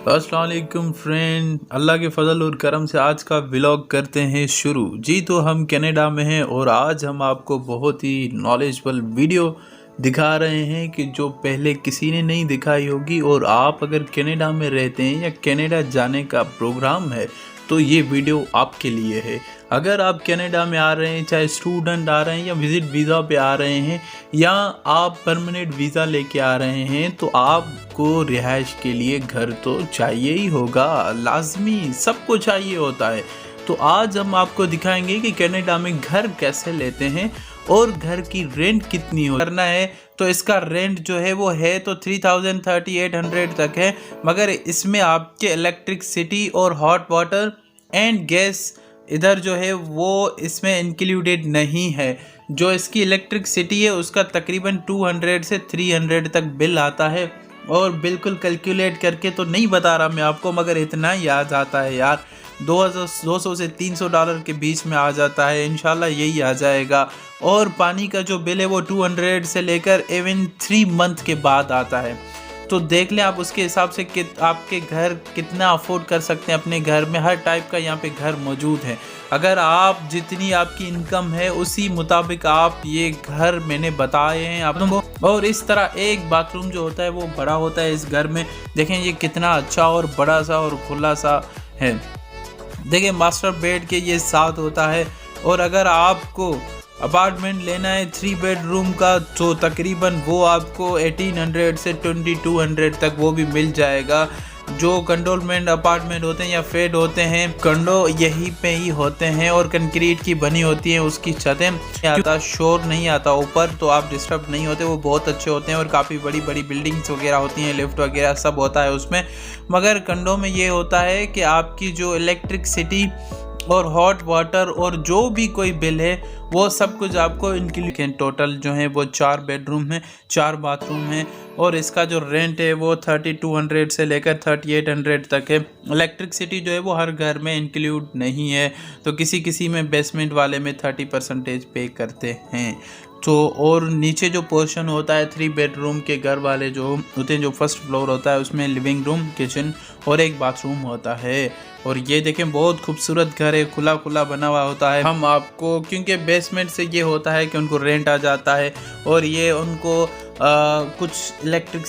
अस्सलाम वालेकुम फ्रेंड, अल्लाह के फ़ज़ल और करम से आज का व्लॉग करते हैं शुरू। जी तो हम कनाडा में हैं और आज हम आपको बहुत ही नॉलेजबल वीडियो दिखा रहे हैं कि जो पहले किसी ने नहीं दिखाई होगी। और आप अगर कनाडा में रहते हैं या कनाडा जाने का प्रोग्राम है तो ये वीडियो आपके लिए है। अगर आप कनाडा में आ रहे हैं, चाहे स्टूडेंट आ रहे हैं या विज़िट वीज़ा पे आ रहे हैं या आप परमानेंट वीज़ा लेके आ रहे हैं, तो आपको रिहाइश के लिए घर तो चाहिए ही होगा, लाजमी सबको चाहिए होता है। तो आज हम आपको दिखाएंगे कि कनाडा में घर कैसे लेते हैं और घर की रेंट कितनी करना है। तो इसका रेंट जो है वो है तो 3800 तक है, मगर इसमें आपके इलेक्ट्रिसिटी और हॉट वाटर एंड गैस इधर जो है वो इसमें इंक्लूडेड नहीं है। जो इसकी इलेक्ट्रिसिटी है उसका तकरीबन 200 से 300 तक बिल आता है। और बिल्कुल कैलकुलेट करके तो नहीं बता रहा मैं आपको, मगर इतना ही आ जाता है यार, 200 से $300 के बीच में आ जाता है, इंशाल्लाह यही आ जाएगा। और पानी का जो बिल है वो 200 से लेकर इवन 3 मंथ के बाद आता है। तो देख लें आप उसके हिसाब से कि आपके घर कितना अफोर्ड कर सकते हैं। अपने घर में हर टाइप का यहाँ पे घर मौजूद है। अगर आप जितनी आपकी इनकम है उसी मुताबिक आप ये घर मैंने बताए हैं आप लोगों को। और इस तरह एक बाथरूम जो होता है वो बड़ा होता है इस घर में। देखें ये कितना अच्छा और बड़ा सा और खुला सा है। देखिए मास्टर बेड के ये साथ होता है। और अगर आपको अपार्टमेंट लेना है 3 बेडरूम का तो तकरीबन वो आपको 1800 से 2200 तक वो भी मिल जाएगा। जो कंडोलमेंट अपार्टमेंट होते हैं या फेड होते हैं, कंडो यहीं पे ही होते हैं और कंक्रीट की बनी होती हैं, उसकी छतें आता शोर नहीं आता ऊपर, तो आप डिस्टर्ब नहीं होते। वो बहुत अच्छे होते हैं और काफ़ी बड़ी बड़ी बिल्डिंग्स वगैरह होती हैं, लिफ्ट वगैरह सब होता है उसमें। मगर कंडो में ये होता है कि आपकी जो इलेक्ट्रिसिटी और हॉट वाटर और जो भी कोई बिल है वो सब कुछ आपको इंक्लूड। टोटल जो है वो 4 बेडरूम है, 4 बाथरूम है और इसका जो रेंट है वो 3200 से लेकर 3800 तक है। इलेक्ट्रिसिटी जो है वो हर घर में इंक्लूड नहीं है, तो किसी किसी में बेसमेंट वाले में 30% पे करते हैं। तो और नीचे जो पोर्शन होता है 3 बेडरूम के घर वाले जो होते हैं, जो फर्स्ट फ्लोर होता है उसमें लिविंग रूम, किचन और एक बाथरूम होता है। और ये देखें बहुत खूबसूरत घर है, खुला खुला बना हुआ होता है। हम आपको क्योंकि बेसमेंट से ये होता है कि उनको रेंट आ जाता है और ये उनको कुछ इलेक्ट्रिक